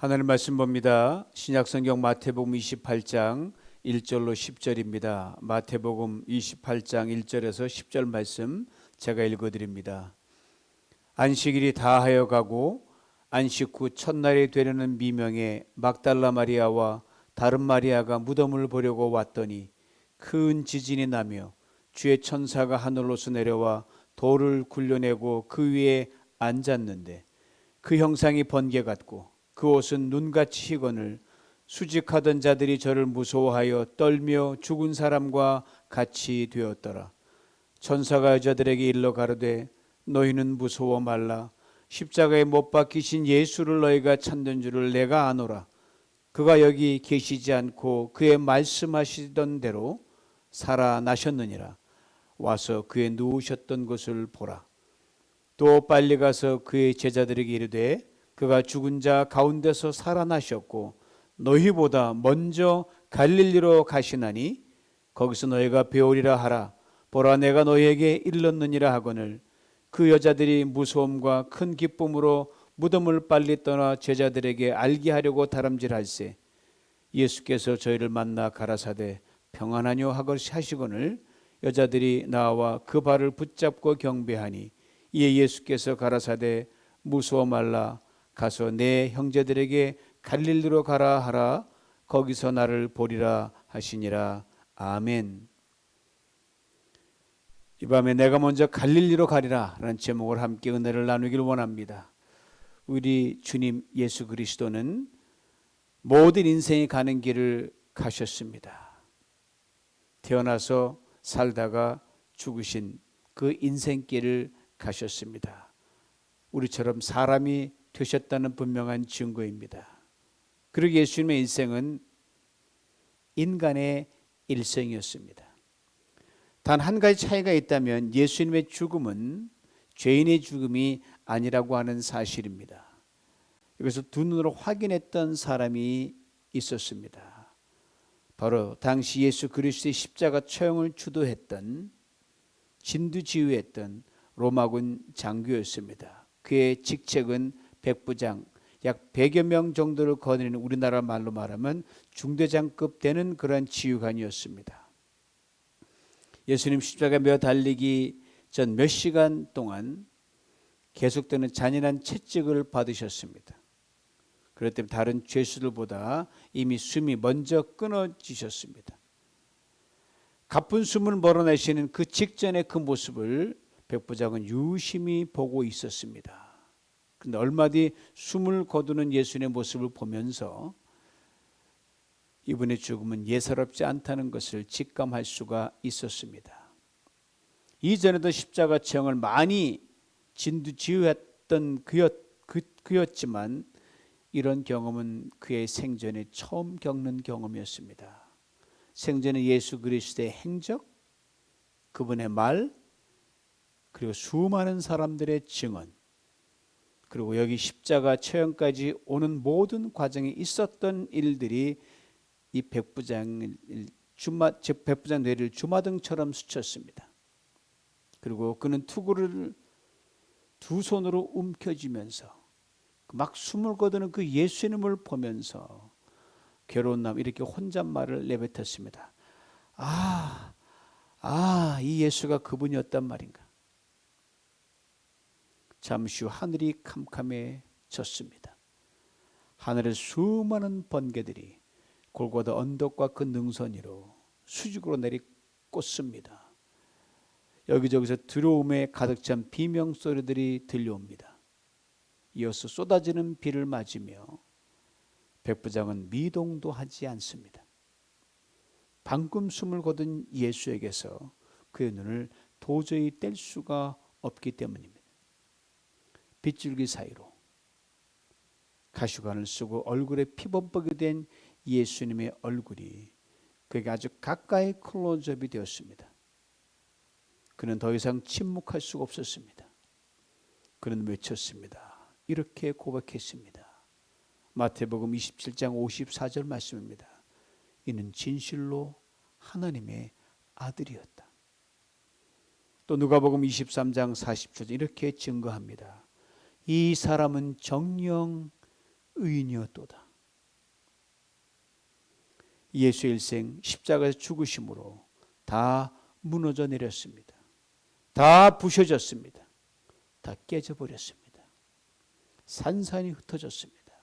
하나님 말씀 봅니다. 신약성경 마태복음 28장 1절로 10절입니다. 마태복음 28장 1절에서 10절 말씀 제가 읽어드립니다. 안식일이 다하여 가고 안식 후 첫날이 되려는 미명에 막달라 마리아와 다른 마리아가 무덤을 보려고 왔더니 큰 지진이 나며 주의 천사가 하늘로서 내려와 돌을 굴려내고 그 위에 앉았는데 그 형상이 번개 같고 그 옷은 눈같이 희거늘 수직하던 자들이 저를 무서워하여 떨며 죽은 사람과 같이 되었더라. 천사가 여자들에게 일러 가로되 너희는 무서워 말라. 십자가에 못 박히신 예수를 너희가 찾는 줄을 내가 아노라. 그가 여기 계시지 않고 그의 말씀하시던 대로 살아나셨느니라. 와서 그의 누우셨던 곳을 보라. 또 빨리 가서 그의 제자들에게 이르되 그가 죽은 자 가운데서 살아나셨고 너희보다 먼저 갈릴리로 가시나니 거기서 너희가 배우리라 하라. 보라 내가 너희에게 일렀느니라 하거늘 그 여자들이 무서움과 큰 기쁨으로 무덤을 빨리 떠나 제자들에게 알게 하려고 다름질할세 예수께서 저희를 만나 가라사대 평안하뇨 하시거늘 여자들이 나와 그 발을 붙잡고 경배하니 이에 예수께서 가라사대 무서워 말라. 가서 내 형제들에게 갈릴리로 가라 하라. 거기서 나를 보리라 하시니라. 아멘. 이 밤에 내가 먼저 갈릴리로 가리라 라는 제목을 함께 은혜를 나누길 원합니다. 우리 주님 예수 그리스도는 모든 인생이 가는 길을 가셨습니다. 태어나서 살다가 죽으신 그 인생길을 가셨습니다. 우리처럼 사람이 되셨다는 분명한 증거입니다. 그리고 예수님의 인생은 인간의 일생이었습니다. 단 한 가지 차이가 있다면 예수님의 죽음은 죄인의 죽음이 아니라고 하는 사실입니다. 이것을 두 눈으로 확인했던 사람이 있었습니다. 바로 당시 예수 그리스도의 십자가 처형을 주도했던 진두지휘했던 로마군 장교였습니다. 그의 직책은 백부장, 약 100여 명 정도를 거느리는 우리나라 말로 말하면 중대장급 되는 그런 지휘관이었습니다. 예수님 십자가에 매어 달리기 전 몇 시간 동안 계속되는 잔인한 채찍을 받으셨습니다. 그렇기 때문에 다른 죄수들보다 이미 숨이 먼저 끊어지셨습니다. 가쁜 숨을 몰아내시는 그 직전의 그 모습을 백부장은 유심히 보고 있었습니다. 그런데 얼마 뒤 숨을 거두는 예수님의 모습을 보면서 이분의 죽음은 예사롭지 않다는 것을 직감할 수가 있었습니다. 이전에도 십자가 처형을 많이 진두지휘했던 그였지만 이런 경험은 그의 생전에 처음 겪는 경험이었습니다. 생전에 예수 그리스도의 행적, 그분의 말, 그리고 수많은 사람들의 증언, 그리고 여기 십자가 처형까지 오는 모든 과정에 있었던 일들이 이 백부장 뇌를 주마등처럼 스쳤습니다. 그리고 그는 투구를 두 손으로 움켜쥐면서 막 숨을 거두는 그 예수님을 보면서 괴로운 남 이렇게 혼잣말을 내뱉었습니다. 이 예수가 그분이었단 말인가. 잠시 후 하늘이 캄캄해졌습니다. 하늘에 수많은 번개들이 골고다 언덕과 그 능선 위로 수직으로 내리꽂습니다. 여기저기서 두려움에 가득 찬 비명소리들이 들려옵니다. 이어서 쏟아지는 비를 맞으며 백부장은 미동도 하지 않습니다. 방금 숨을 거둔 예수에게서 그의 눈을 도저히 뗄 수가 없기 때문입니다. 빗줄기 사이로 가시관을 쓰고 얼굴에 피범벅이 된 예수님의 얼굴이 그에게 아주 가까이 클로즈업이 되었습니다. 그는 더 이상 침묵할 수가 없었습니다. 그는 외쳤습니다. 이렇게 고백했습니다. 마태복음 27장 54절 말씀입니다. 이는 진실로 하나님의 아들이었다. 또 누가복음 23장 40절 이렇게 증거합니다. 이 사람은 정녕 의인이었도다. 예수의 일생 십자가에서 죽으심으로 다 무너져 내렸습니다. 다 부셔졌습니다. 다 깨져버렸습니다. 산산이 흩어졌습니다.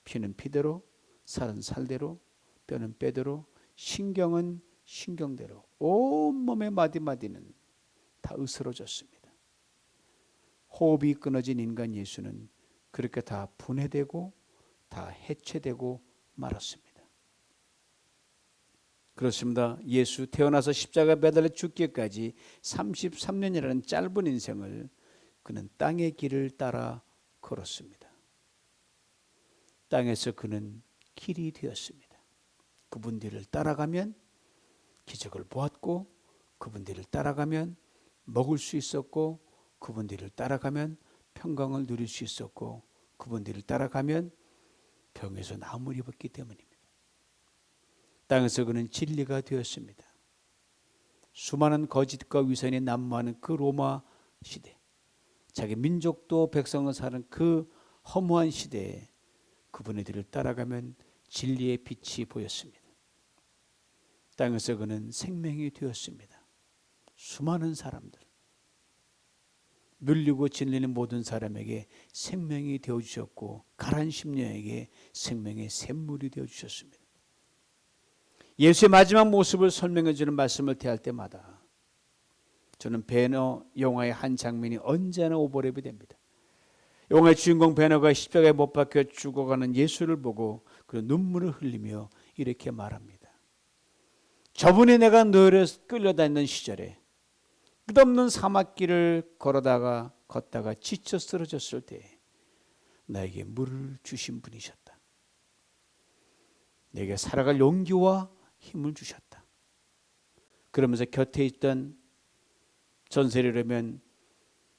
피는 피대로, 살은 살대로, 뼈는 뼈대로, 신경은 신경대로 온몸의 마디마디는 다 으스러졌습니다. 호흡이 끊어진 인간 예수는 그렇게 다 분해되고 다 해체되고 말았습니다. 그렇습니다. 예수 태어나서 십자가에 매달려 죽기까지 33년이라는 짧은 인생을 그는 땅의 길을 따라 걸었습니다. 땅에서 그는 길이 되었습니다. 그분들을 따라가면 기적을 보았고, 그분들을 따라가면 먹을 수 있었고, 그분들을 따라가면 평강을 누릴 수 있었고, 그분들을 따라가면 병에서 나음을 입었기 때문입니다. 땅에서 그는 진리가 되었습니다. 수많은 거짓과 위선이 난무하는 그 로마 시대, 자기 민족도 백성을 사는 그 허무한 시대에 그분의 뒤를 따라가면 진리의 빛이 보였습니다. 땅에서 그는 생명이 되었습니다. 수많은 사람들, 눌리고 질리는 모든 사람에게 생명이 되어주셨고, 가란 심령에게 생명의 샘물이 되어주셨습니다. 예수의 마지막 모습을 설명해 주는 말씀을 대할 때마다 저는 베너 영화의 한 장면이 언제나 오버랩이 됩니다. 영화의 주인공 베너가 십자가에 못 박혀 죽어가는 예수를 보고 그 눈물을 흘리며 이렇게 말합니다. 저분이 내가 너를 끌려다니는 시절에 끝없는 사막길을 걷다가 지쳐 쓰러졌을 때 나에게 물을 주신 분이셨다. 내게 살아갈 용기와 힘을 주셨다. 그러면서 곁에 있던 전세례라면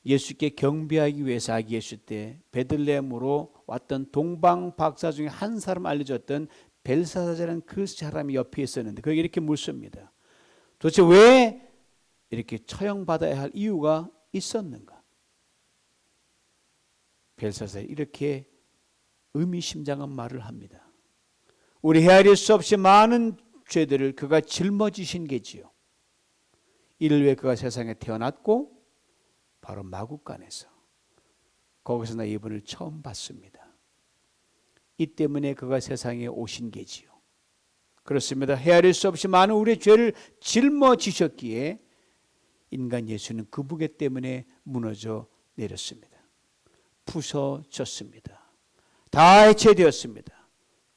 예수께 경배하기 위해서 아기 예수 때 베들레헴으로 왔던 동방 박사 중에 한 사람 알려졌던 벨사사라는 그 사람이 옆에 있었는데 그게 이렇게 묻습니다. 도대체 왜 이렇게 처형받아야 할 이유가 있었는가? 벨사사가 이렇게 의미심장한 말을 합니다. 우리 헤아릴 수 없이 많은 죄들을 그가 짊어지신 게지요. 이를 위해 그가 세상에 태어났고 바로 마구간에서 거기서 나 이분을 처음 봤습니다. 이 때문에 그가 세상에 오신 게지요. 그렇습니다. 헤아릴 수 없이 많은 우리의 죄를 짊어지셨기에 인간 예수는 그 무게 때문에 무너져 내렸습니다. 부서졌습니다. 다 해체되었습니다.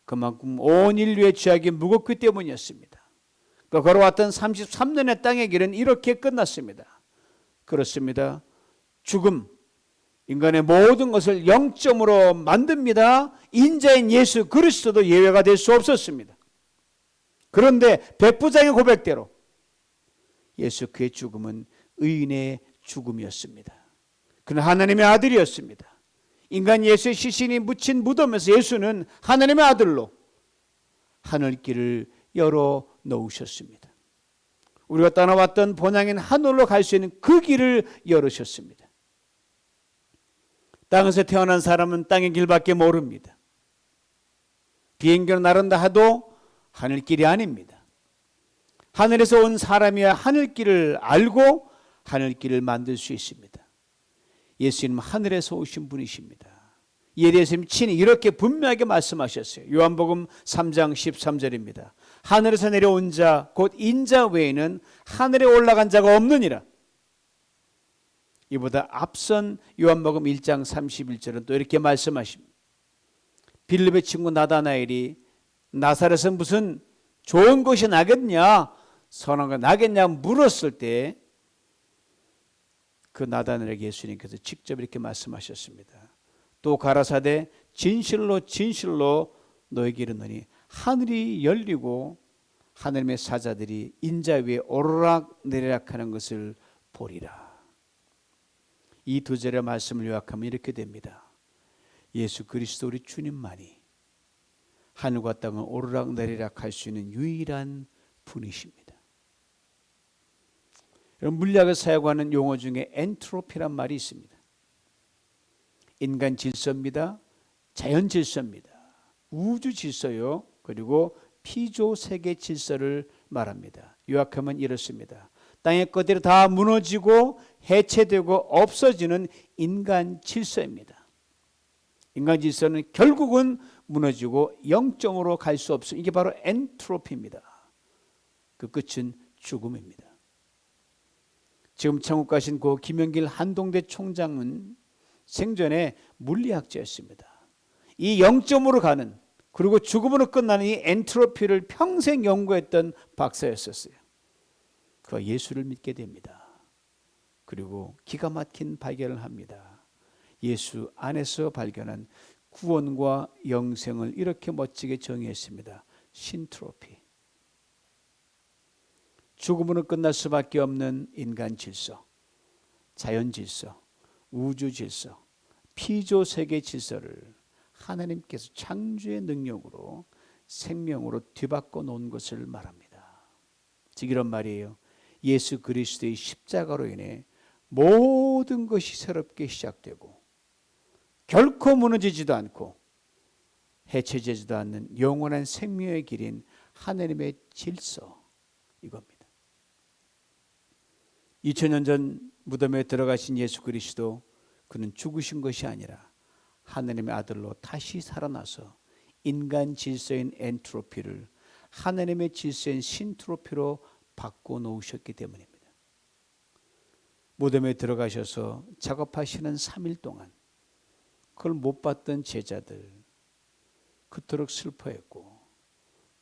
그만큼 온 인류의 죄악이 무겁기 때문이었습니다. 그 걸어왔던 33년의 땅의 길은 이렇게 끝났습니다. 그렇습니다. 죽음, 인간의 모든 것을 0점으로 만듭니다. 인자인 예수 그리스도도 예외가 될 수 없었습니다. 그런데 백부장의 고백대로 예수 그의 죽음은 의인의 죽음이었습니다. 그는 하나님의 아들이었습니다. 인간 예수의 시신이 묻힌 무덤에서 예수는 하나님의 아들로 하늘길을 열어 놓으셨습니다. 우리가 떠나왔던 본향인 하늘로 갈 수 있는 그 길을 열으셨습니다. 땅에서 태어난 사람은 땅의 길밖에 모릅니다. 비행기로 나른다 해도 하늘길이 아닙니다. 하늘에서 온 사람이야 하늘길을 알고 하늘길을 만들 수 있습니다. 예수님은 하늘에서 오신 분이십니다. 이에 대해서 친히 이렇게 분명하게 말씀하셨어요. 요한복음 3장 13절입니다. 하늘에서 내려온 자 곧 인자 외에는 하늘에 올라간 자가 없느니라. 이보다 앞선 요한복음 1장 31절은 또 이렇게 말씀하십니다. 빌립의 친구 나다나엘이 나사렛은 무슨 좋은 것이 나겠냐, 선한 거 나겠냐 물었을 때 그 나다나엘에게 예수님께서 직접 이렇게 말씀하셨습니다. 또 가라사대 진실로 진실로 너에게 이르노니 하늘이 열리고 하늘의 사자들이 인자 위에 오르락 내리락 하는 것을 보리라. 이 두 절의 말씀을 요약하면 이렇게 됩니다. 예수 그리스도 우리 주님만이 하늘과 땅을 오르락 내리락 할 수 있는 유일한 분이십니다. 여러분, 물리학을 사용하는 용어 중에 엔트로피란 말이 있습니다. 인간 질서입니다. 자연 질서입니다. 우주 질서요. 그리고 피조 세계 질서를 말합니다. 요약하면 이렇습니다. 땅의 것들이 다 무너지고 해체되고 없어지는 인간 질서입니다. 인간 질서는 결국은 무너지고 영점으로 갈 수 없습니다. 이게 바로 엔트로피입니다. 그 끝은 죽음입니다. 지금 천국 가신 고 김영길 한동대 총장은 생전에 물리학자였습니다. 이 영점으로 가는 그리고 죽음으로 끝나는 이 엔트로피를 평생 연구했던 박사였었어요. 그가 예수를 믿게 됩니다. 그리고 기가 막힌 발견을 합니다. 예수 안에서 발견한 구원과 영생을 이렇게 멋지게 정의했습니다. 신트로피. 죽음으로 끝날 수밖에 없는 인간 질서, 자연 질서, 우주 질서, 피조 세계 질서를 하나님께서 창조의 능력으로 생명으로 뒤바꿔 놓은 것을 말합니다. 즉 이런 말이에요. 예수 그리스도의 십자가로 인해 모든 것이 새롭게 시작되고 결코 무너지지도 않고 해체되지도 않는 영원한 생명의 길인 하나님의 질서, 이겁니다. 2000년 전 무덤에 들어가신 예수 그리스도, 그는 죽으신 것이 아니라 하나님의 아들로 다시 살아나서 인간 질서인 엔트로피를 하나님의 질서인 신트로피로 바꿔놓으셨기 때문입니다. 무덤에 들어가셔서 작업하시는 3일 동안 그걸 못 봤던 제자들 그토록 슬퍼했고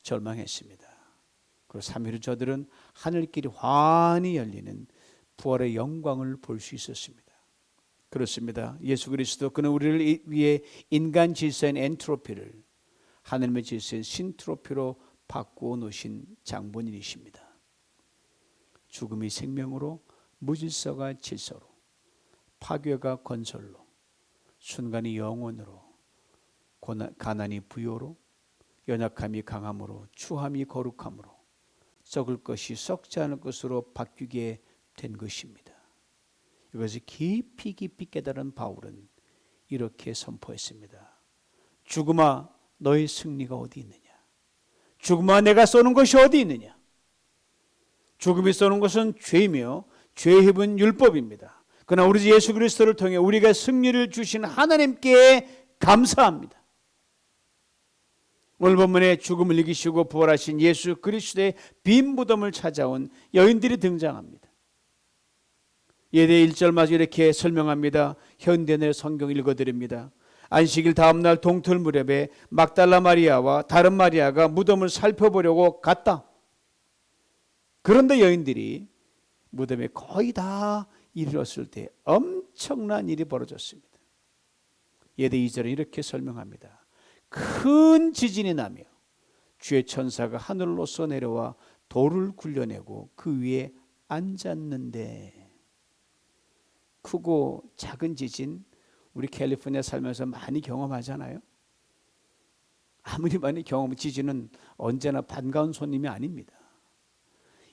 절망했습니다. 그리고 3일 후 저들은 하늘길이 환히 열리는 부활의 영광을 볼 수 있었습니다. 그렇습니다. 예수 그리스도, 그는 우리를 위해 인간 질서인 엔트로피를 하나님의 질서인 신트로피로 바꾸어 놓으신 장본인이십니다. 죽음이 생명으로, 무질서가 질서로, 파괴가 건설로, 순간이 영원으로, 가난이 부요로, 연약함이 강함으로, 추함이 거룩함으로, 썩을 것이 썩지 않을 것으로 바뀌게 된 것입니다. 이것을 깊이 깨달은 바울은 이렇게 선포했습니다. 죽음아, 너의 승리가 어디 있느냐? 죽음아, 내가 쏘는 것이 어디 있느냐? 죽음이 쏘는 것은 죄이며 죄의 힙은 율법입니다. 그러나 우리 주 예수 그리스도를 통해 우리가 승리를 주신 하나님께 감사합니다. 오늘 본문에 죽음을 이기시고 부활하신 예수 그리스도의 빈 무덤을 찾아온 여인들이 등장합니다. 예대 1절마저 이렇게 설명합니다. 현대의 성경 읽어드립니다. 안식일 다음날 동틀 무렵에 막달라 마리아와 다른 마리아가 무덤을 살펴보려고 갔다. 그런데 여인들이 무덤에 거의 다 이르렀을 때 엄청난 일이 벌어졌습니다. 예대 2절은 이렇게 설명합니다. 큰 지진이 나며 주의 천사가 하늘로서 내려와 돌을 굴려내고 그 위에 앉았는데, 크고 작은 지진 우리 캘리포니아 살면서 많이 경험하잖아요. 아무리 많이 경험한 지진은 언제나 반가운 손님이 아닙니다.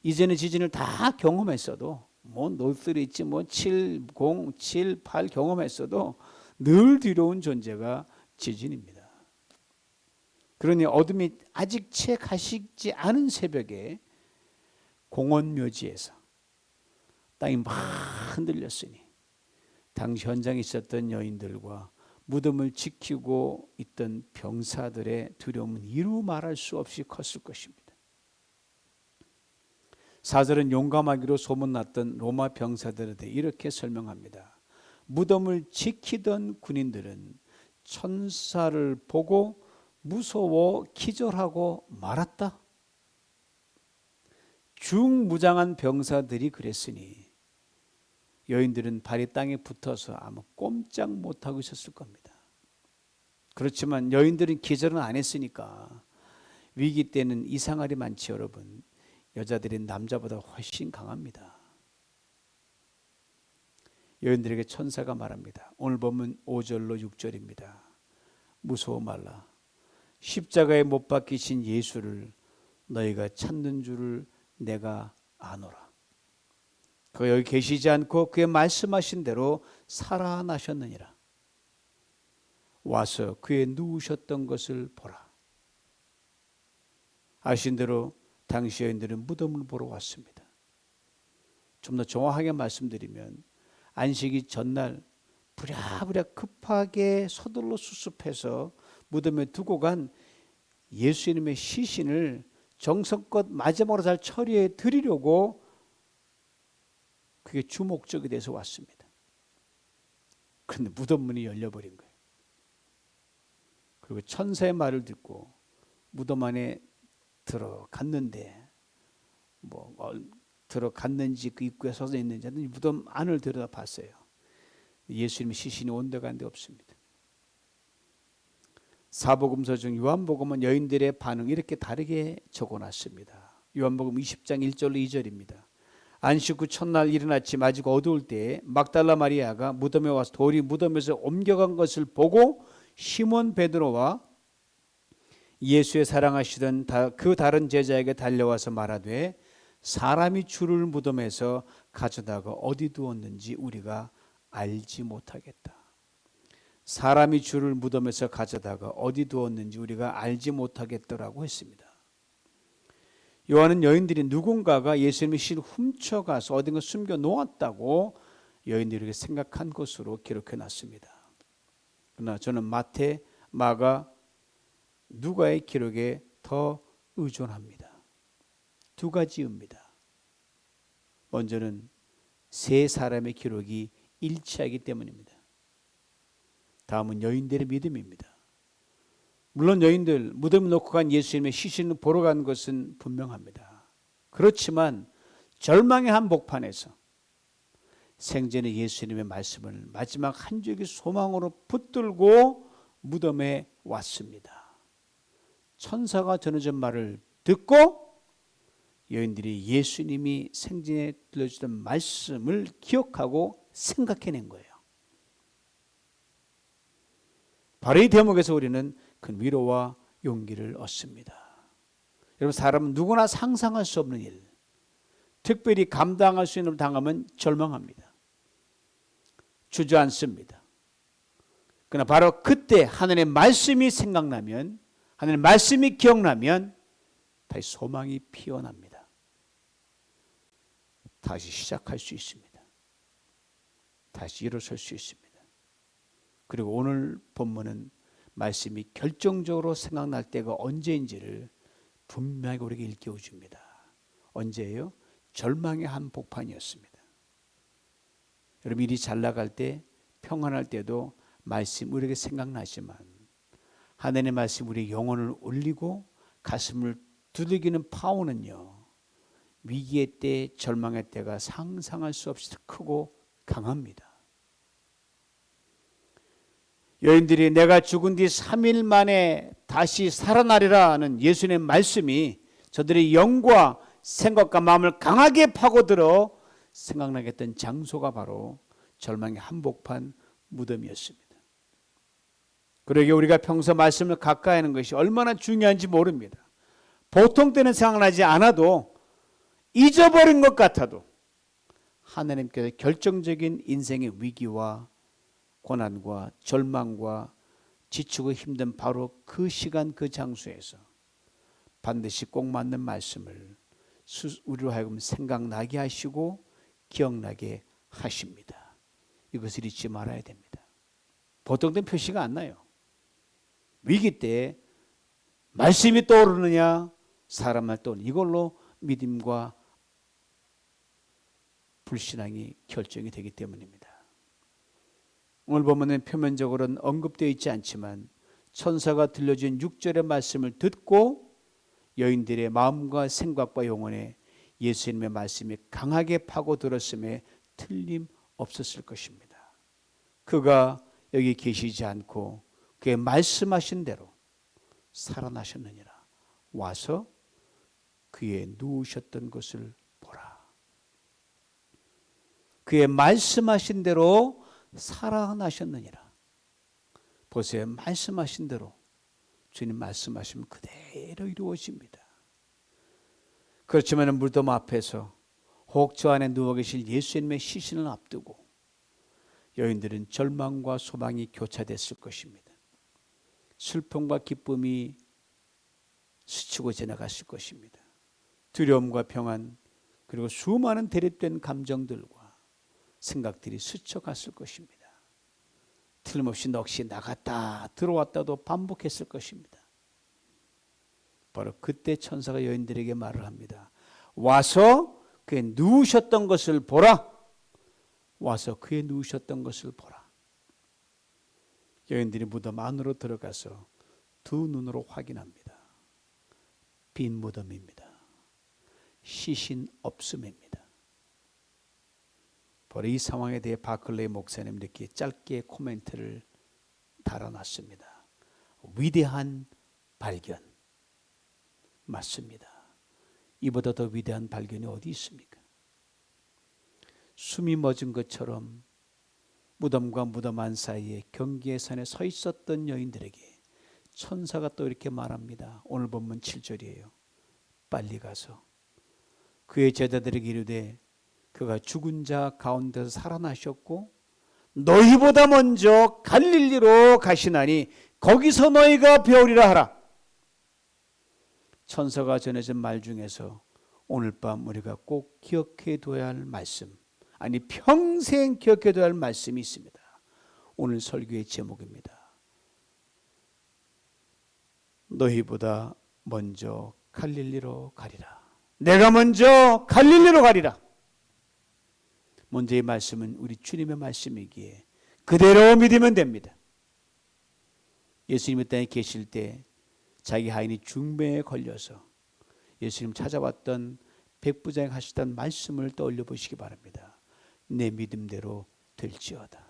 이제는 지진을 다 경험했어도 뭐 노스리 있지 뭐 7, 0, 7, 8 경험했어도 늘 두려운 존재가 지진입니다. 그러니 어둠이 아직 채 가시지 않은 새벽에 공원 묘지에서 땅이 막 흔들렸으니 당시 현장에 있었던 여인들과 무덤을 지키고 있던 병사들의 두려움은 이루 말할 수 없이 컸을 것입니다. 4절은 용감하기로 소문났던 로마 병사들에 대해 이렇게 설명합니다. 무덤을 지키던 군인들은 천사를 보고 무서워 기절하고 말았다. 중무장한 병사들이 그랬으니 여인들은 발이 땅에 붙어서 아마 꼼짝 못하고 있었을 겁니다. 그렇지만 여인들은 기절은 안 했으니까 위기 때는 이상할이 많지 여러분. 여자들이 남자보다 훨씬 강합니다. 여인들에게 천사가 말합니다. 오늘 보면 5절로 6절입니다. 무서워 말라. 십자가에 못 박히신 예수를 너희가 찾는 줄을 내가 아노라. 그가 여기 계시지 않고 그의 말씀하신 대로 살아나셨느니라. 와서 그의 누우셨던 것을 보라. 아신 대로 당시 여인들은 무덤을 보러 왔습니다. 좀 더 정확하게 말씀드리면 안식이 전날 부랴부랴 급하게 서둘러 수습해서 무덤에 두고 간 예수님의 시신을 정성껏 마지막으로 잘 처리해 드리려고 그게 주목적이 돼서 왔습니다. 그런데 무덤 문이 열려버린 거예요. 그리고 천사의 말을 듣고 무덤 안에 들어갔는데 들어갔는지 그 입구에 서서 있는지 무덤 안을 들여다봤어요. 예수님의 시신이 온데간데 없습니다. 사복음서 중 요한복음은 여인들의 반응이 이렇게 다르게 적어놨습니다. 요한복음 20장 1절로 2절입니다. 안식 후 첫날 이른 아침 아직 어두울 때에 막달라 마리아가 무덤에 와서 돌이 무덤에서 옮겨간 것을 보고 시몬 베드로와 예수의 사랑하시던 그 다른 제자에게 달려와서 말하되 사람이 주를 무덤에서 가져다가 어디 두었는지 우리가 알지 못하겠다. 사람이 주를 무덤에서 가져다가 어디 두었는지 우리가 알지 못하겠더라고 했습니다. 요한은 여인들이 누군가가 예수님의 시신을 훔쳐가서 어딘가 숨겨 놓았다고 여인들에게 생각한 것으로 기록해 놨습니다. 그러나 저는 마태, 마가, 누가의 기록에 더 의존합니다. 두 가지입니다. 먼저는 세 사람의 기록이 일치하기 때문입니다. 다음은 여인들의 믿음입니다. 물론 여인들 무덤에 놓고 간 예수님의 시신을 보러 간 것은 분명합니다. 그렇지만 절망의 한복판에서 생전의 예수님의 말씀을 마지막 한 줄기 소망으로 붙들고 무덤에 왔습니다. 천사가 전해준 말을 듣고 여인들이 예수님이 생전에 들려주던 말씀을 기억하고 생각해낸 거예요. 바로 이 대목에서 우리는 큰 위로와 용기를 얻습니다. 여러분, 사람은 누구나 상상할 수 없는 일, 특별히 감당할 수 있는 일을 당하면 절망합니다. 주저앉습니다. 그러나 바로 그때 하나님의 말씀이 생각나면, 하나님의 말씀이 기억나면 다시 소망이 피어납니다. 다시 시작할 수 있습니다. 다시 일어설 수 있습니다. 그리고 오늘 본문은 말씀이 결정적으로 생각날 때가 언제인지를 분명하게 우리에게 일깨워 줍니다. 언제예요? 절망의 한복판이었습니다. 여러분, 일이 잘 나갈 때, 평안할 때도 말씀 우리에게 생각나지만 하나님의 말씀 우리의 영혼을 울리고 가슴을 두들기는 파워는요, 위기의 때, 절망의 때가 상상할 수 없이 크고 강합니다. 여인들이 내가 죽은 뒤 3일 만에 다시 살아나리라 하는 예수님의 말씀이 저들의 영과 생각과 마음을 강하게 파고들어 생각나게 했던 장소가 바로 절망의 한복판 무덤이었습니다. 그러기에 우리가 평소 말씀을 가까이 하는 것이 얼마나 중요한지 모릅니다. 보통 때는 생각나지 않아도, 잊어버린 것 같아도 하나님께서 결정적인 인생의 위기와 고난과 절망과 지치고 힘든 바로 그 시간 그 장소에서 반드시 꼭 맞는 말씀을 우리로 하여금 생각나게 하시고 기억나게 하십니다. 이것을 잊지 말아야 됩니다. 보통 때는 표시가 안 나요. 위기 때 말씀이 떠오르느냐 사람만 떠오르느냐, 이걸로 믿음과 불신앙이 결정이 되기 때문입니다. 오늘 보면은 표면적으로는 언급되어 있지 않지만 천사가 들려준 6절의 말씀을 듣고 여인들의 마음과 생각과 영혼에 예수님의 말씀이 강하게 파고들었음에 틀림없었을 것입니다. 그가 여기 계시지 않고 그의 말씀하신 대로 살아나셨느니라. 와서 그의 누우셨던 것을 보라. 그의 말씀하신 대로 살아나셨느니라. 보세요. 말씀하신 대로, 주님 말씀하시면 그대로 이루어집니다. 그렇지만 무덤 앞에서 혹 저 안에 누워 계실 예수님의 시신을 앞두고 여인들은 절망과 소망이 교차됐을 것입니다. 슬픔과 기쁨이 스치고 지나갔을 것입니다. 두려움과 평안, 그리고 수많은 대립된 감정들과 생각들이 스쳐갔을 것입니다. 틀림없이 넋이 나갔다 들어왔다도 반복했을 것입니다. 바로 그때 천사가 여인들에게 말을 합니다. 와서 그의 누우셨던 것을 보라. 와서 그의 누우셨던 것을 보라. 여인들이 무덤 안으로 들어가서 두 눈으로 확인합니다. 빈 무덤입니다. 시신 없음입니다. 바로 이 상황에 대해 바클레이 목사님 이렇게 짧게 코멘트를 달아놨습니다. 위대한 발견. 맞습니다. 이보다 더 위대한 발견이 어디 있습니까? 숨이 멎은 것처럼 무덤과 무덤 안 사이에 경계의 산에 서 있었던 여인들에게 천사가 또 이렇게 말합니다. 오늘 본문 7절이에요. 빨리 가서 그의 제자들에게 이르되 그가 죽은 자 가운데서 살아나셨고 너희보다 먼저 갈릴리로 가시나니 거기서 너희가 배우리라 하라. 천사가 전해진 말 중에서 오늘 밤 우리가 꼭 기억해 둬야 할 말씀, 아니 평생 기억해 둬야 할 말씀이 있습니다. 오늘 설교의 제목입니다. 너희보다 먼저 갈릴리로 가리라. 내가 먼저 갈릴리로 가리라. 먼저 이 말씀은 우리 주님의 말씀이기에 그대로 믿으면 됩니다. 예수님이 땅에 계실 때 자기 하인이 중병에 걸려서 예수님 찾아왔던 백부장이 하시던 말씀을 떠올려 보시기 바랍니다. 내 믿음대로 될지어다.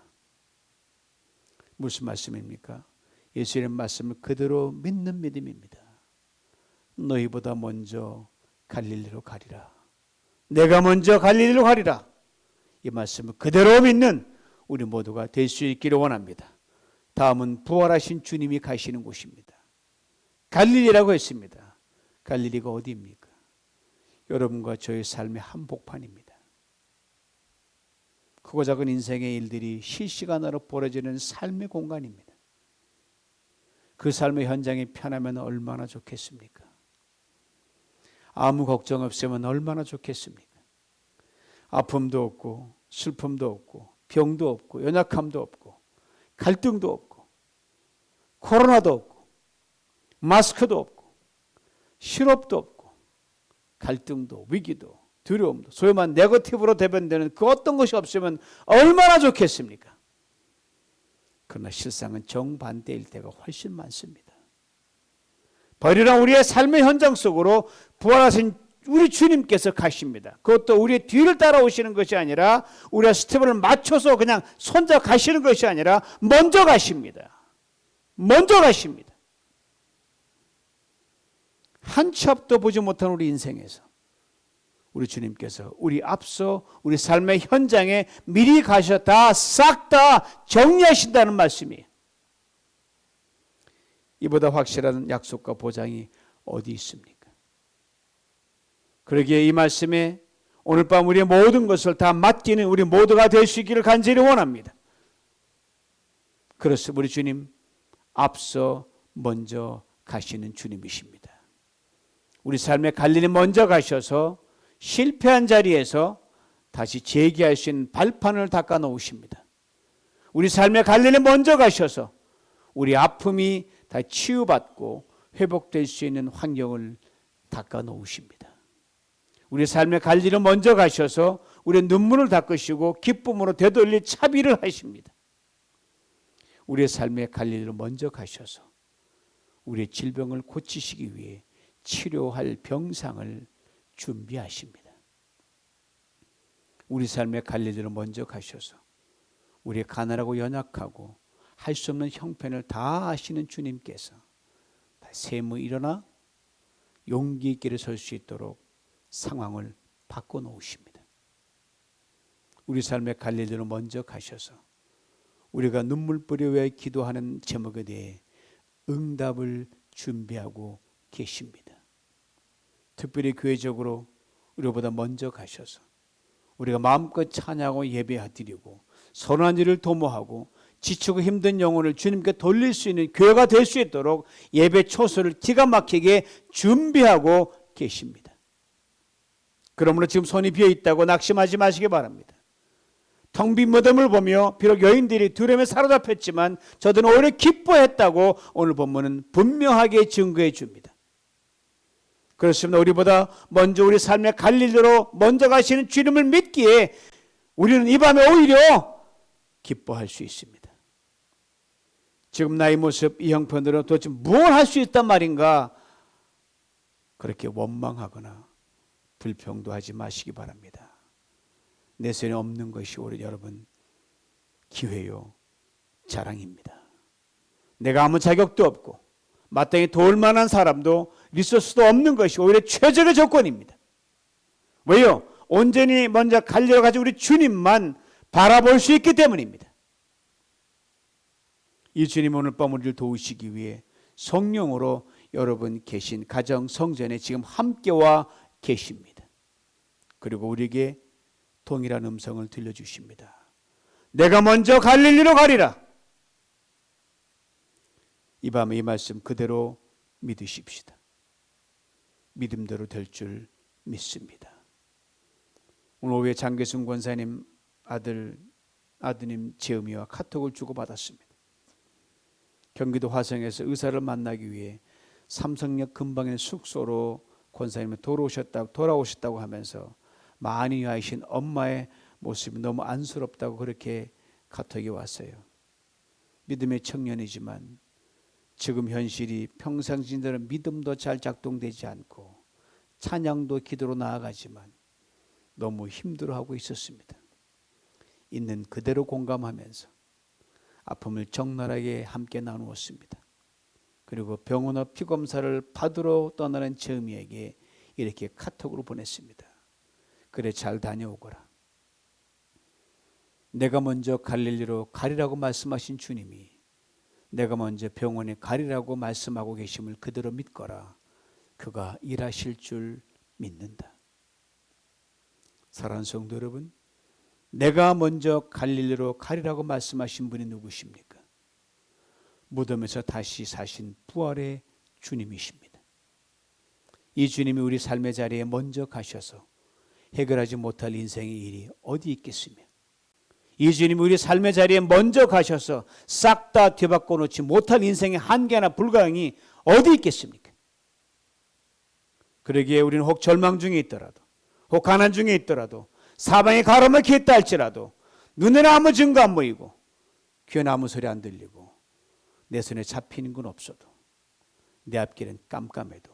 무슨 말씀입니까? 예수님의 말씀을 그대로 믿는 믿음입니다. 너희보다 먼저 갈릴리로 가리라. 내가 먼저 갈릴리로 가리라. 이 말씀을 그대로 믿는 우리 모두가 될 수 있기를 원합니다. 다음은 부활하신 주님이 가시는 곳입니다. 갈릴리라고 했습니다. 갈릴리가 어디입니까? 여러분과 저의 삶의 한복판입니다. 크고 작은 인생의 일들이 실시간으로 벌어지는 삶의 공간입니다. 그 삶의 현장이 편하면 얼마나 좋겠습니까? 아무 걱정 없으면 얼마나 좋겠습니까? 아픔도 없고 슬픔도 없고 병도 없고 연약함도 없고 갈등도 없고 코로나도 없고 마스크도 없고 실업도 없고 갈등도 위기도 두려움도 소위 말하는 네거티브로 대변되는 그 어떤 것이 없으면 얼마나 좋겠습니까? 그러나 실상은 정반대일 때가 훨씬 많습니다. 버리랑 우리의 삶의 현장 속으로 부활하신 우리 주님께서 가십니다. 그것도 우리의 뒤를 따라오시는 것이 아니라 우리가 스텝을 맞춰서 그냥 손잡아 가시는 것이 아니라 먼저 가십니다. 먼저 가십니다. 한 치 앞도 보지 못한 우리 인생에서 우리 주님께서 우리 앞서 우리 삶의 현장에 미리 가셔 다 싹 다 정리하신다는 말씀이에요. 이보다 확실한 약속과 보장이 어디 있습니까? 그러기에 이 말씀에 오늘 밤 우리의 모든 것을 다 맡기는 우리 모두가 될 수 있기를 간절히 원합니다. 그렇습니다. 우리 주님 앞서 먼저 가시는 주님이십니다. 우리 삶의 갈릴리 먼저 가셔서 실패한 자리에서 다시 재기할 수 있는 발판을 닦아 놓으십니다. 우리 삶의 갈릴리 먼저 가셔서 우리 아픔이 다 치유받고 회복될 수 있는 환경을 닦아 놓으십니다. 우리 삶의 갈릴리 먼저 가셔서 우리의 눈물을 닦으시고 기쁨으로 되돌릴 차비를 하십니다. 우리의 삶의 갈릴리로 먼저 가셔서 우리의 질병을 고치시기 위해 치료할 병상을 준비하십니다. 우리 삶의 갈릴리로 먼저 가셔서 우리의 가난하고 연약하고 할 수 없는 형편을 다 아시는 주님께서 세무 일어나 용기 있게 설 수 있도록 상황을 바꿔놓으십니다. 우리 삶의 갈릴리로 먼저 가셔서 우리가 눈물 뿌려 왜 기도하는 제목에 대해 응답을 준비하고 계십니다. 특별히 교회적으로 우리보다 먼저 가셔서 우리가 마음껏 찬양하고 예배드리고 선한 일을 도모하고 지치고 힘든 영혼을 주님께 돌릴 수 있는 교회가 될 수 있도록 예배 초소를 기가 막히게 준비하고 계십니다. 그러므로 지금 손이 비어 있다고 낙심하지 마시기 바랍니다. 텅 빈 무덤을 보며 비록 여인들이 두려움에 사로잡혔지만 저들은 오히려 기뻐했다고 오늘 본문은 분명하게 증거해 줍니다. 그렇습니다. 우리보다 먼저 우리 삶의 갈릴리로 먼저 가시는 주님을 믿기에 우리는 이 밤에 오히려 기뻐할 수 있습니다. 지금 나의 모습, 이 형편으로 도대체 무엇을 할 수 있단 말인가? 그렇게 원망하거나 불평도 하지 마시기 바랍니다. 내 손에 없는 것이 오히려 여러분 기회요, 자랑입니다. 내가 아무 자격도 없고 마땅히 도울 만한 사람도 리소스도 없는 것이 오히려 최적의 조건입니다. 왜요? 온전히 먼저 갈려 가지고 우리 주님만 바라볼 수 있기 때문입니다. 이 주님 오늘 밤 우리를 도우시기 위해 성령으로 여러분 계신 가정 성전에 지금 함께와 계십니다. 그리고 우리에게 동일한 음성을 들려주십니다. 내가 먼저 갈릴리로 가리라. 이 밤에 이 말씀 그대로 믿으십시다. 믿음대로 될 줄 믿습니다. 오늘 오후에 장계순 권사님 아드님 재음이와 카톡을 주고받았습니다. 경기도 화성에서 의사를 만나기 위해 삼성역 근방의 숙소로 권사님이 돌아오셨다고 하면서 많이 위하신 엄마의 모습이 너무 안쓰럽다고 그렇게 카톡이 왔어요. 믿음의 청년이지만 지금 현실이 평상시대로 믿음도 잘 작동되지 않고 찬양도 기도로 나아가지만 너무 힘들어하고 있었습니다. 있는 그대로 공감하면서 아픔을 적나라하게 함께 나누었습니다. 그리고 병원 앞 피검사를 받으러 떠나는 재음이에게 이렇게 카톡으로 보냈습니다. 그래 잘 다녀오거라. 내가 먼저 갈릴리로 가리라고 말씀하신 주님이 내가 먼저 병원에 가리라고 말씀하고 계심을 그대로 믿거라. 그가 일하실 줄 믿는다. 사랑하는 성도 여러분, 내가 먼저 갈릴리로 가리라고 말씀하신 분이 누구십니까? 무덤에서 다시 사신 부활의 주님이십니다. 이 주님이 우리 삶의 자리에 먼저 가셔서 해결하지 못할 인생의 일이 어디 있겠으며, 이 주님이 우리 삶의 자리에 먼저 가셔서 싹 다 뒤바꿔 놓지 못할 인생의 한계나 불가능이 어디 있겠습니까? 그러기에 우리는 혹 절망 중에 있더라도, 혹 가난 중에 있더라도, 사방에 가로막혀 있다 할지라도, 눈에는 아무 증거 안 보이고 귀에는 아무 소리 안 들리고 내 손에 잡히는 건 없어도 내 앞길은 깜깜해도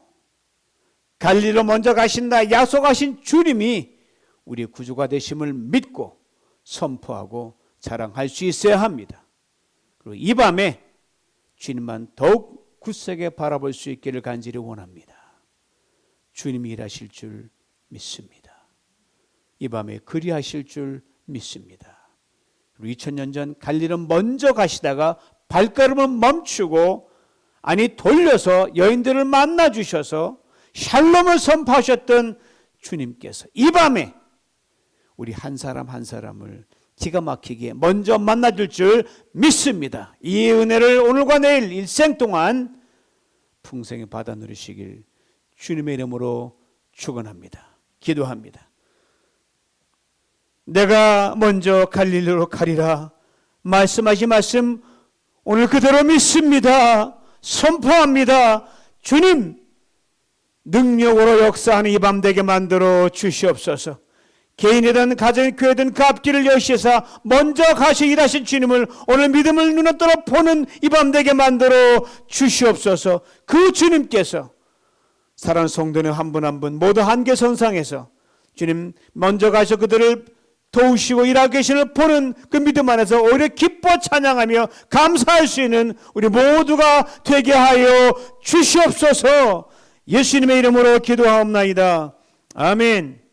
갈릴리로 먼저 가신다 약속하신 주님이 우리 구주가 되심을 믿고 선포하고 자랑할 수 있어야 합니다. 그리고 이 밤에 주님만 더욱 굳세게 바라볼 수 있기를 간절히 원합니다. 주님이 일하실 줄 믿습니다. 이 밤에 그리하실 줄 믿습니다. 그리고 2000년 전 갈릴리로 먼저 가시다가 발걸음을 멈추고 돌려서 여인들을 만나 주셔서 샬롬을 선포하셨던 주님께서 이 밤에 우리 한 사람 한 사람을 기가 막히게 먼저 만나줄 줄 믿습니다. 이 은혜를 오늘과 내일 일생 동안 풍성히 받아 누리시길 주님의 이름으로 축원합니다. 기도합니다. 내가 먼저 갈릴리로 가리라 말씀하신 말씀 오늘 그대로 믿습니다. 선포합니다. 주님 능력으로 역사하는 이 밤 되게 만들어 주시옵소서. 개인이든 가정, 교회든 그 앞길을 여시사 먼저 가시 일하신 주님을 오늘 믿음을 눈앞으로 보는 이 밤 되게 만들어 주시옵소서. 그 주님께서 사랑하는 성도님 한 분 한 분 모두 한계선상에서 주님 먼저 가셔 그들을 도우시고 일하고 계시는 보는 그 믿음 안에서 오히려 기뻐 찬양하며 감사할 수 있는 우리 모두가 되게 하여 주시옵소서. 예수님의 이름으로 기도하옵나이다. 아멘.